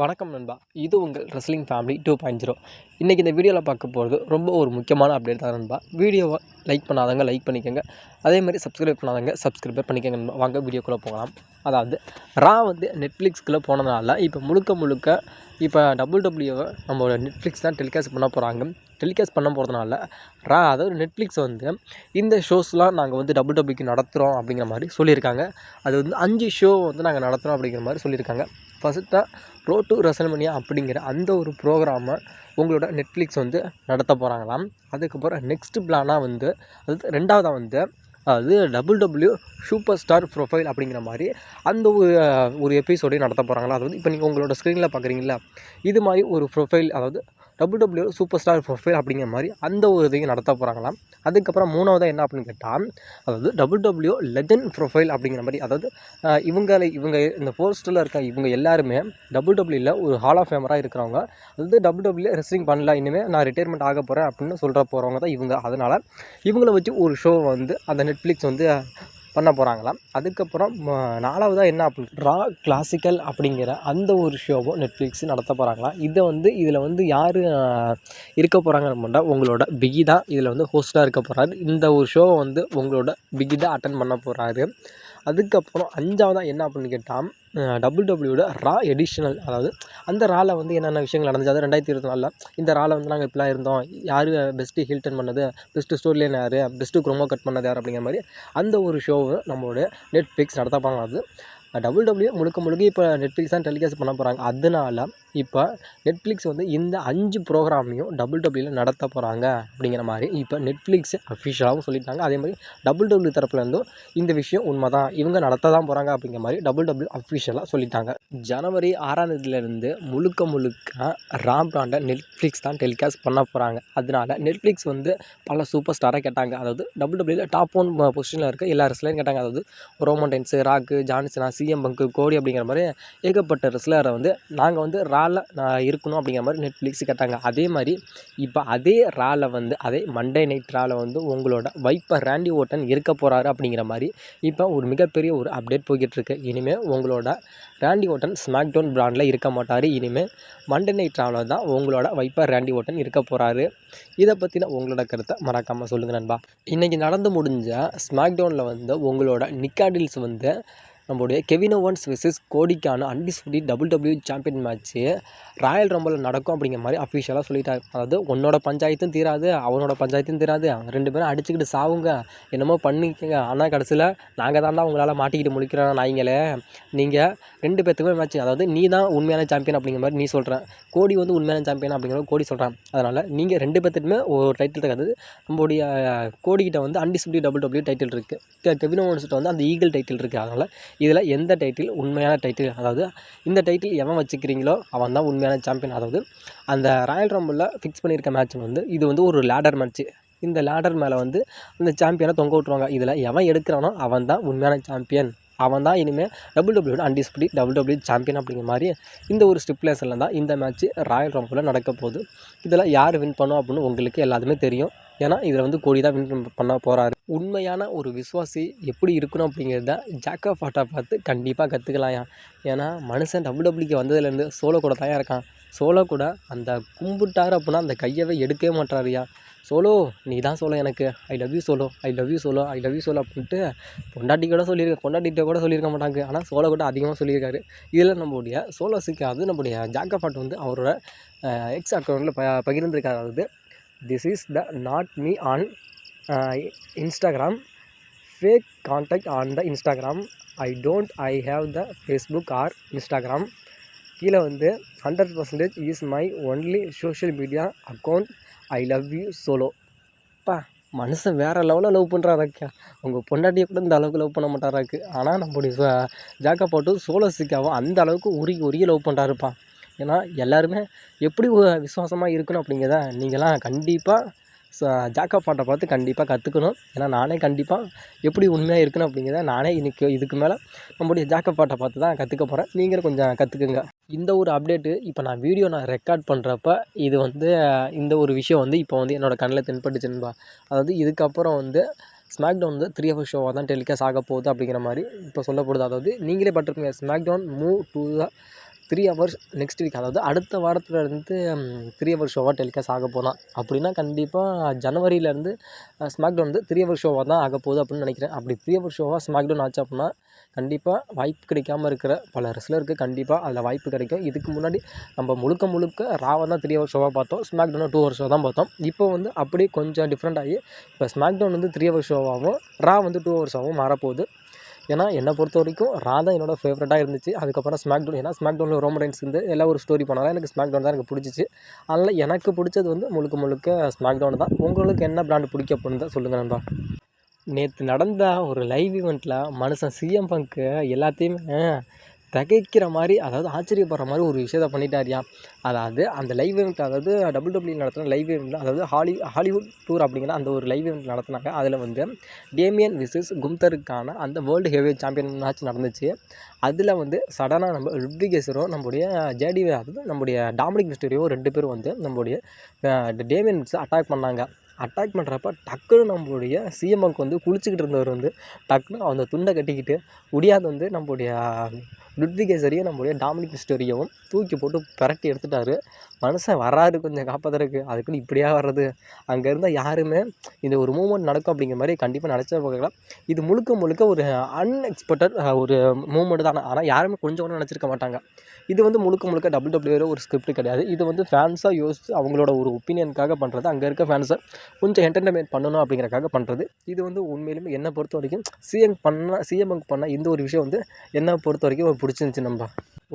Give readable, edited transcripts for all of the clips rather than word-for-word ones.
வணக்கம் நண்பா. இது உங்கள் ரெஸ்லிங் ஃபேமிலி 2.0. இன்றைக்கி இந்த வீடியோவில் பார்க்க போகிறது ரொம்ப ஒரு முக்கியமான அப்டேட் தான் நண்பா. வீடியோவை லைக் பண்ணாதவங்க லைக் பண்ணிக்கோங்க. அதேமாதிரி சப்ஸ்கிரைப் பண்ணாதவங்க சப்ஸ்கிரைப் பண்ணிக்கோங்க நண்பா. வாங்க வீடியோக்குள்ளே போகலாம். அதாவது ரா வந்து நெட்ஃப்ளிக்ஸ்குள்ளே போனதுனால இப்போ முழுக்க இப்போ டபிள்யூடபிள்யூவை நம்மளோட நெட்ஃப்ளிக்ஸ் தான் டெலிகாஸ்ட் பண்ண போகிறாங்க. டெலிகாஸ்ட் பண்ண போகிறதுனால ரா அதாவது நெட்ஃப்ளிக்ஸ் வந்து இந்த ஷோஸ்லாம் நாங்கள் வந்து டபிள்யூடபிள்யூக்கு நடத்துகிறோம் அப்படிங்கிற மாதிரி சொல்லியிருக்காங்க. அது வந்து 5 ஷோ வந்து நாங்கள் நடத்துகிறோம் அப்படிங்கிற மாதிரி சொல்லியிருக்காங்க. ஃபஸ்ட்டாக ரோட் டு ரெசல்மனியா அப்படிங்கிற அந்த ஒரு ப்ரோக்ராமை உங்களோட நெட்ஃப்ளிக்ஸ் வந்து நடத்த போகிறாங்களாம். அதுக்கப்புறம் நெக்ஸ்ட் பிளானாக வந்து அது ரெண்டாவதாக வந்து அது டபிள்யூடபிள்யூ சூப்பர் ஸ்டார் ப்ரொஃபைல் அப்படிங்கிற மாதிரி அந்த ஒரு எபிசோடையும் நடத்த போகிறாங்களா. அதாவது இப்போ நீங்கள் உங்களோட ஸ்க்ரீனில் பார்க்குறீங்களா, இது மாதிரி ஒரு ப்ரொஃபைல், அதாவது டபிள்யூடபிள்யூ சூப்பர் ஸ்டார் ப்ரொஃபைல் அப்படிங்கிற மாதிரி அந்த ஒரு இதையும் நடத்த போகிறாங்களாம். அதுக்கப்புறம் மூணாவதாக என்ன அப்படின்னு கேட்டால், அதாவது டபிள்யூடபிள்யூ லெஜண்ட் ப்ரொஃபைல் அப்படிங்கிற மாதிரி, அதாவது இவங்க இந்த போஸ்ட்டில் இருக்க இவங்க எல்லாருமே டபிள்யூடபிள்யூவில் ஒரு ஹால் ஆஃப் ஃபேமராக இருக்கிறவங்க. அதாவது டபிள்யூடபிள்யூ ரெஸ்லிங் பண்ணல, இனிமேல் நான் ரிட்டையர்மெண்ட் ஆக போகிறேன் அப்படின்னு சொல்கிற போகிறவங்க தான் இவங்க. அதனால் இவங்கள வச்சு ஒரு ஷோ வந்து அந்த நெட்ஃப்ளிக்ஸ் வந்து பண்ண போகிறாங்களாம். அதுக்கப்புறம் நாலாவதாக என்ன அப்படின்னு ரா கிளாசிக்கல் அப்படிங்கிற அந்த ஒரு ஷோவும் நெட்ஃப்ளிக்ஸ் நடத்த போகிறாங்களாம். இதில் வந்து யார் இருக்க போகிறாங்கன்னு உங்களோட பிகி தான் இதில் வந்து ஹோஸ்ட்டாக இருக்க போகிறாரு. இந்த ஒரு ஷோவை வந்து உங்களோட பிகி தான் அட்டன் பண்ண போகிறாரு. அதுக்கப்புறம் அஞ்சாவதாக என்ன அப்படின்னு கேட்டால், டபிள்யூடபிள்யூட ரா எடிஷனல், அதாவது அந்த ராவில் வந்து என்னென்ன விஷயங்கள் நடந்துச்சு, அது 2024 இந்த ராவில் வந்து நாங்கள் இப்படிலாம் இருந்தோம், யார் பெஸ்ட்டு ஹீல் டர்ன் பண்ணது, பெஸ்ட்டு ஸ்டோரி லைன் யார், பெஸ்ட்டு க்ரோமோ கட் பண்ணது யார் அப்படிங்கிற மாதிரி அந்த ஒரு ஷோவை நம்மளோட நெட்ஃப்ளிக்ஸ் நடத்தப்பாங்க. அது டபிள்யூடபிள்யூ முழுக்க இப்போ நெட்ஃப்ளிக்ஸ் தான் டெலிகாஸ்ட் பண்ண போகிறாங்க. அதனால இப்போ நெட்ஃப்ளிக்ஸ் வந்து இந்த 5 ப்ரோக்ராமையும் டபிள்யூடபிள்யூவில் நடத்த போகிறாங்க அப்படிங்கிற மாதிரி இப்போ நெட்ஃப்ளிக்ஸ் அஃபிஷியலாகவும் சொல்லிட்டாங்க. அதே மாதிரி டபிள்யூடபிள்யூ தரப்புலேருந்தும் இந்த விஷயம் உண்மை தான், இவங்க நடத்த தான் போகிறாங்க அப்படிங்கிற மாதிரி டபிள்யூடபிள்யூ அஃபிஷியலாக சொல்லிட்டாங்க. ஜனவரி 6ஆம் தேதியிலேருந்து முழுக்க ரா பிராண்டை நெட்ஃப்ளிக்ஸ் தான் டெலிகாஸ்ட் பண்ண போகிறாங்க. அதனால நெட்ஃப்ளிக்ஸ் வந்து பல சூப்பர் ஸ்டாராக கேட்டாங்க. அதாவது டபிள்யூடபிள்யூவில் டாப் 1 பொசிஷனில் இருக்க எல்லா ரெஸ்லரையும் கேட்டாங்க. அதாவது ரோமன் ரெயின்ஸ், ராக்கு, ஜான்சனா, சிஎம் பங்க், கோடி அப்படிங்கிற மாதிரி ஏகப்பட்ட ரெஸ்லரை வந்து நாங்கள் வந்து ராவில் இருக்கணும் அப்படிங்கிற மாதிரி நெட்ஃப்ளிக்ஸ் கேட்டாங்க. அதே மாதிரி இப்போ அதே ராவில் வந்து அதே மண்டே நைட் ராவில் வந்து உங்களோட வைப்பர் ராண்டி ஓர்டன் இருக்க போகிறாரு அப்படிங்கிற மாதிரி இப்போ ஒரு மிகப்பெரிய ஒரு அப்டேட் போய்கிட்டு இருக்கு. இனிமேல் உங்களோட ராண்டி ஓர்டன் ஸ்மாக் டவுன் பிராண்டில் இருக்க மாட்டார். இனிமேல் மண்டே நைட் ராவில் தான் உங்களோட வைப்பர் ராண்டி ஓர்டன் இருக்க போகிறாரு. இதை பற்றின உங்களோட கருத்தை மறக்காமல் சொல்லுங்கள் நண்பா. இன்றைக்கி நடந்து முடிஞ்ச ஸ்மாக் டவுனில் வந்து உங்களோட நிக்காடில்ஸ் வந்து நம்மளுடைய கெவின் ஓவன்ஸ் வெர்சஸ் கோடிக்கான undisputed WWE champion match royal rumble நடக்கும் அப்படிங்கிற மாதிரி அஃபிஷியலாக சொல்லிட்டாங்க. அதாவது உன்னோட பஞ்சாயத்தும் தீராது, அவனோட பஞ்சாயத்தும் தீராது, அவங்க 2 பேரும் அடிச்சுக்கிட்டு சாவுங்க, என்னமோ பண்ணிக்கங்க, ஆனால் கடைசியில் நாங்கள் தான்டா உங்களால் மாட்டிக்கிட்டு முழிக்கிறோம் நாய்ங்களே, நீங்கள் 2 பேர்த்துக்குமே மேட்ச், அதாவது நீ தான் உண்மையான சாம்பியன் அப்படிங்கிற மாதிரி நீ சொல்கிறேன், கோடி வந்து உண்மையான சாம்பியன் அப்படிங்கிற மாதிரி கோடி சொல்கிறான். அதனால் நீங்கள் 2 பேர்த்துக்குமே ஒரு டைட்டில் இருக்காது. நம்மளுடைய கோடிக்கிட்ட வந்து அன்டிஸ்பியூட்டட் டபிள்யூடபிள்யூ டைட்டில் இருக்குது, கெவின் ஓவன்ஸ்கிட்ட வந்து அந்த ஈகிள் டைட்டில் இருக்குது. அதனால் இதில் எந்த டைட்டில் உண்மையான டைட்டில், அதாவது இந்த டைட்டில் எவன் வச்சுக்கிறீங்களோ அவன் தான் உண்மையான சாம்பியன். அதாவது அந்த ராயல் ரம்பிளில் ஃபிக்ஸ் பண்ணியிருக்க மேட்ச் வந்து இது வந்து ஒரு லேடர் மேட்ச்சு. இந்த லேடர் மேலே வந்து அந்த சாம்பியனை தொங்க விட்ருவாங்க. இதில் எவன் எடுக்கிறானோ அவன் தான் உண்மையான சாம்பியன், அவன் தான் இனிமேல் டபிள்யூடபிள்யூட அன்டிஸ்பியூட்டட் டபிள்யூடபிள்யூ சாம்பியன் அப்படிங்கிற மாதிரி இந்த ஒரு ஸ்டிப்புலேஷனில் தான் இந்த மேட்ச்சு ராயல் ரம்பிளில் நடக்க போகுது. இதில் யார் வின் பண்ணும் அப்படின்னு உங்களுக்கு எல்லாத்துமே தெரியும். ஏன்னா இதில் வந்து கோடி தான் வின் பண்ண போகிறாரு. உண்மையான ஒரு விஸ்வாசி எப்படி இருக்கணும் அப்படிங்கிறத ஜாக் ஆஃப் ஆட்டை பார்த்து கண்டிப்பாக கற்றுக்கலாம்யா. ஏன்னா மனுஷன் டபிள்யூடபிள்யூக்கு வந்ததுலேருந்து சோலோ கூட தான் இருக்கான். சோலோ கூட அந்த கும்பிட்டார் அப்படின்னா அந்த கையவே எடுக்கவே மாட்டாருயா. சோலோ நீ தான் சோலோ, எனக்கு I love you solo, I love you solo, I love you solo அப்படின்ட்டு பொண்டாட்டிக்கிட்ட கூட சொல்லியிருக்க மாட்டாங்க. ஆனால் சோலோ கூட அதிகமாக சொல்லியிருக்காரு. இதில் நம்மளுடைய சோலோஸுக்கு அது நம்மளுடைய ஜாக் ஆஃப் ஆட் வந்து அவரோட எக்ஸ் அக்கௌண்ட்டில் பகிர்ந்திருக்காரு. அதாவது this is the not me on Instagram, fake contact on the Instagram, I have the Facebook or Instagram. கீழே வந்து 100% is my only social media account, I love you solo. மனுஷன் வேறு லெவலில் love பண்ணுறாராக்கா. உங்கள் பொண்டாட்டியை கூட இந்த அளவுக்கு லவ் பண்ண மாட்டாராக்கு. ஆனால் நம்மளுடைய ஜாக்கை போட்டு சோலோஸுக்காகவும் அந்த அளவுக்கு உருகி லவ் பண்ணுறாருப்பா. ஏன்னா எல்லாருமே எப்படி விசுவாசமாக இருக்கணும் அப்படிங்கிறத நீங்களாம் கண்டிப்பாக ஜாக் ஆஃப் ஆட்டை பார்த்து கண்டிப்பாக கற்றுக்கணும். ஏன்னா நானே கண்டிப்பாக எப்படி உண்மையாக இருக்கணும் அப்படிங்கிறத நானே இதுக்கு மேலே நம்மளுடைய ஜாக் ஆஃப் ஆட்டை பார்த்து தான் கற்றுக்க போகிறேன். நீங்களும் கொஞ்சம் கற்றுக்குங்க. இந்த ஒரு அப்டேட்டு இப்போ நான் ரெக்கார்ட் பண்ணுறப்ப இது வந்து இந்த ஒரு விஷயம் வந்து இப்போ வந்து என்னோடய கண்ணில் தென்பட்டுச்சுன்பா. அதாவது இதுக்கப்புறம் வந்து ஸ்மாக் டவுன் வந்து 3 ஹவர் ஷோவாக தான் டெலிகாஸ்ட் ஆக போகுது அப்படிங்கிற மாதிரி இப்போ சொல்லப்படுது. அதாவது நீங்களே பட்டிருப்பீங்க, SmackDown move to the 3 hours next week, அதாவது அடுத்த வாரத்துலேருந்து 3 ஹவர் ஷோவாக டெலிகாஸ்ட் ஆக போதான். அப்படின்னா கண்டிப்பாக ஜனவரியிலேருந்து ஸ்மாக்டவுன் வந்து 3 ஹவர் ஷோவாக தான் ஆக போகுது அப்படின்னு நினைக்கிறேன். அப்படி 3 ஹவர் ஷோவாக ஸ்மாக்டவுன் ஆச்சு அப்படின்னா கண்டிப்பாக வாய்ப்பு கிடைக்காமல் இருக்கிற பல ரெஸ்லருக்கு கண்டிப்பாக அதில் வாய்ப்பு கிடைக்கும். இதுக்கு முன்னாடி நம்ம முழுக்க ராவை தான் 3 ஹவர் ஷோவாக பார்த்தோம், ஸ்மாக்டவுனை 2 ஹவர் ஷோ தான் பார்த்தோம். இப்போ வந்து அப்படியே கொஞ்சம் டிஃப்ரெண்ட் ஆகி இப்போ ஸ்மாக்டவுன் வந்து 3 ஹவர் ஷோவாகவும் ரா வந்து 2 ஹவர்ஸாகவும் மாறப்போகுது. ஏன்னா என்னை பொறுத்த வரைக்கும் ரா தான் என்னோடய ஃபேவரட்டாக இருந்துச்சு. அதுக்கப்புறம் ஸ்மாக்டவுன், ஏன்னா ஸ்மாக்டவுனில் ரோமன் ரெயின்ஸ் வந்து எல்லாம் ஒரு ஸ்டோரி பண்ணாலும் எனக்கு ஸ்மாக்டவுன் தான் எனக்கு பிடிச்சிச்சு. அதனால் எனக்கு பிடிச்சது வந்து முழுக்க ஸ்மாக்டவுன் தான். உங்களுக்கு என்ன பிராண்டு பிடிக்கும் அப்படின்னு தான் சொல்லுங்கள் நண்பா. நேற்று நடந்த ஒரு லைவ் ஈவெண்ட்டில் மனுஷன் சிஎம் பங்க்கு எல்லாத்தையுமே திகைக்கிற மாதிரி, அதாவது ஆச்சரியப்படுற மாதிரி ஒரு விஷயத்தை பண்ணிட்டாரியா. அதாவது அந்த லைவ் ஈவெண்ட், அதாவது WWE நடத்தின லைவ் ஈவெண்ட்டில், அதாவது ஹாலிவுட் டூர் அப்படிங்கிற அந்த ஒரு லைவ் ஈவெண்ட் நடத்தினாங்க. அதில் வந்து டேமியன் விசஸ் கும்தருக்கான அந்த வேர்ல்டு ஹெவிவெயிட் சாம்பியன் மேட்ச் நடந்துச்சு. அதில் வந்து சடனாக நம்ம ருட்விகேசரும் நம்முடைய ஜேடி, அதாவது நம்முடைய டாமினிக் மிஸ்டீரியோ 2 பேரும் வந்து நம்முடைய டேமியன் விசஸ் அட்டாக் பண்ணாங்க. அட்டாக் பண்ணுறப்ப டக்குன்னு நம்மளுடைய சிஎம் பங்க் வந்து குளிச்சுக்கிட்டு இருந்தவர் வந்து டக்குன்னு அந்த துண்டை கட்டிக்கிட்டு முடியாது வந்து நம்முடைய லுட்விகேசரையும் நம்முடைய டாமினிக் மிஸ்டீரியோவும் தூக்கி போட்டு பிரட்டி எடுத்துட்டாரு. மனுஷன் வராரு கொஞ்சம் காப்பாற்றுறதுக்கு, அதுக்குன்னு இப்படியா வர்றது. அங்கே இருந்தால் யாருமே இந்த ஒரு மூமெண்ட் நடக்கும் அப்படிங்கிற மாதிரி கண்டிப்பாக நினச்சா பார்க்கலாம். இது முழுக்க ஒரு அன்எக்ஸ்பெக்டட் ஒரு மூமெண்ட் தான். ஆனால் யாருமே கொஞ்சம் கூட நினச்சிருக்க மாட்டாங்க. இது வந்து முழுக்க WWE ஒரு ஸ்கிரிப்ட் கிடையாது. இது வந்து ஃபேன்ஸாக யோசித்து அவங்களோட ஒரு ஒப்பீனியனுக்காக பண்ணுறது, அங்கே இருக்க ஃபேன்ஸை கொஞ்சம் என்டர்டைன்மெண்ட் பண்ணணும் அப்படிங்கிறக்காக பண்ணுறது. இது வந்து உண்மையிலுமே என்னை பொறுத்த வரைக்கும் சிஎம் பண்ண இந்த ஒரு விஷயம் வந்து என்னை பொறுத்த வரைக்கும் பிடிச்சிருந்துச்சி. நம்ப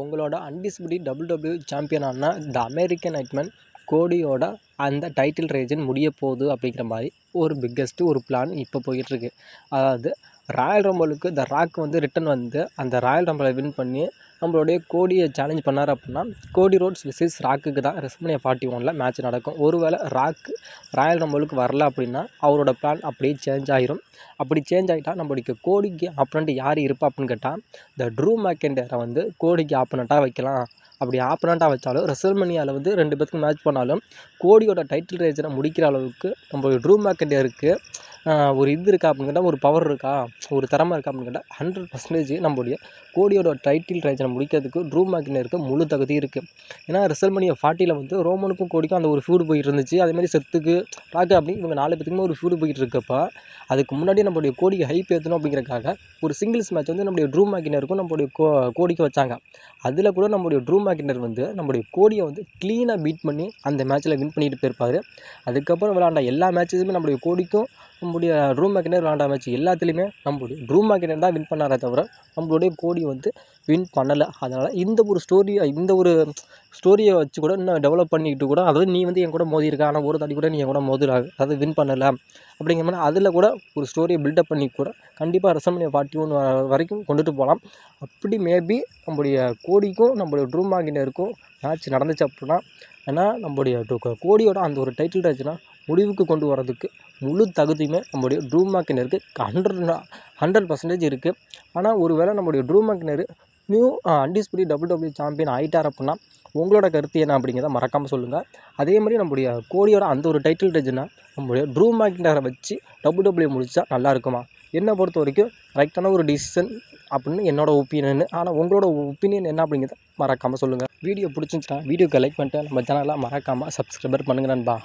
உங்களோட அன்டிஸ்பியூட்டட் WWE சாம்பியனான த அமெரிக்கன் நைட்மேன் கோடியோட அந்த டைட்டில் ரீஜன் முடிய போகுது அப்படிங்கிற மாதிரி ஒரு பிக்கெஸ்ட்டு ஒரு பிளான் இப்போ போயிட்டுருக்கு. அதாவது ராயல் ரம்பலுக்கு த ராக் வந்து ரிட்டன் வந்து அந்த ராயல் ரம்பலை வின் பண்ணி நம்மளுடைய கோடியை சேலஞ்ச் பண்ணார் அப்படின்னா கோடி ரோட்ஸ் விசஸ் ராக்குக்கு தான் ரெஸ்ல்மனியா 41 மேட்ச் நடக்கும். ஒருவேளை ராக்கு ராயல் ரம்பலுக்கு வரல அப்படின்னா அவரோட பிளான் அப்படியே சேஞ்ச் ஆகிரும். அப்படி சேஞ்ச் ஆகிட்டா நம்மளுக்கு கோடிக்கு ஆப்பனண்ட் யார் இருப்பா அப்படின்னு கேட்டால் த ட்ரூ மேக்கெண்டரை வந்து கோடிக்கு ஆப்பனண்ட்டாக வைக்கலாம். அப்படி ஆப்பனண்ட்டாக வச்சாலும் ரெஸ்ல்மனியாவில் வந்து 2 பேத்துக்கு மேட்ச் பண்ணாலும் கோடியோட டைட்டில் ரேஜனை முடிக்கிற அளவுக்கு நம்ம ட்ரூ மேக்கெண்டருக்கு ஒரு இது இருக்கா அப்படின்னு கேட்டால், ஒரு பவர் இருக்கா, ஒரு திறமை இருக்கா அப்படின்னு கேட்டால் 100% நம்மளுடைய கோடியோட டைட்டில் ரேஜனை முடிக்கிறதுக்கு ட்ரூ மேக்கெண்டருக்கு முழு தகுதி இருக்குது. ஏன்னா ரெஸ்ல்மனியா 40 வந்து ரோமனுக்கும் கோடிக்கும் அந்த ஒரு ஃபியூடு போயிட்டு இருந்துச்சு. அதேமாதிரி செத்துக்கு ராக்கு அப்படி இவங்க 4 பேத்துக்குமே ஒரு ஃபியூடு போயிட்டு இருக்கப்போ அதுக்கு முன்னாடி நம்மளுடைய கோடிக்கு ஹைப் ஏற்றணும் அப்படிங்கிறக்காக ஒரு சிங்கிள்ஸ் மேட்ச் வந்து நம்மளுடைய ட்ரூ மேக்கெண்டருக்கும் நம்மளுடைய கோடிக்கு வச்சாங்க. அதில் கூட நம்மளுடைய ட்ரூ மேக்கெண்டர் வந்து நம்மளுடைய கோடியை வந்து க்ளீனாக பீட் பண்ணி அந்த மேட்ச்சில் வின் பண்ணிட்டு போயிருப்பார். அதுக்கப்புறம் விளாண்ட எல்லா மேட்சஸுமே நம்மளுடைய கோடிக்கும் நம்மளுடைய ட்ரூ மேக்கெண்டர் விளாண்ட மேட்ச் எல்லாத்துலேயுமே நம்மளுடைய ட்ரூ மேக்கெண்டர் தான் வின் பண்ணாரே தவிர நம்மளுடைய கோடி வந்து வின் பண்ணலை. அதனால் இந்த ஒரு ஸ்டோரியை வச்சு கூட இன்னும் டெவலப் பண்ணிக்கிட்டு கூட, அதாவது நீ வந்து என் கூட மோதியிருக்க, ஆனால் ஒரு தாடி கூட நீ என் கூட மோதிர, அதாவது வின் பண்ணலை அப்படிங்கிற மாதிரி அதில் கூட ஒரு ஸ்டோரியை பில்டப் பண்ணி கூட கண்டிப்பாக ரெஸ்ல்மனியா 41 வரைக்கும் கொண்டுட்டு போகலாம். அப்படி மேபி நம்முடைய கோடிக்கும் நம்மளுடைய ட்ரூ மேக்கெண்டருக்கும் மேட்ச் நடந்துச்சு அப்படின்னா, ஏன்னா நம்முடைய கோடியோட அந்த ஒரு டைட்டில் ரேஜ்னா முடிவுக்கு கொண்டு வரதுக்கு முழு தகுதியுமே நம்முடைய ட்ரூ மேக்கெண்டருக்கு 100% இருக்குது. ஆனால் ஒரு வேளை நம்முடைய Drew McIntyre new undisputed WWE champion ஆகிட்டார் அப்படின்னா உங்களோட கருத்து என்ன அப்படிங்கிறத மறக்காமல் சொல்லுங்கள். அதே மாதிரி நம்முடைய கோடியோட அந்த ஒரு டைட்டில் ரேஜ்னா நம்முடைய ட்ரூ மேக்கெண்டரை வச்சு WWE முடிச்சா நல்லா இருக்குமா? என்னை பொறுத்த வரைக்கும் கரெக்டான ஒரு டிசிஷன் அப்படின்னு என்னோடய ஒப்பீனியன். ஆனால் உங்களோட ஒப்பீனியன் என்ன அப்படிங்கிறத மறக்காமல் சொல்லுங்கள். வீடியோ பிடிச்சிருந்துச்சுன்னா வீடியோக்கு லைக் பண்ணிட்டு நம்ம சேனலை மறக்காமல் சப்ஸ்கிரைபர் பண்ணுங்கள் நண்பா.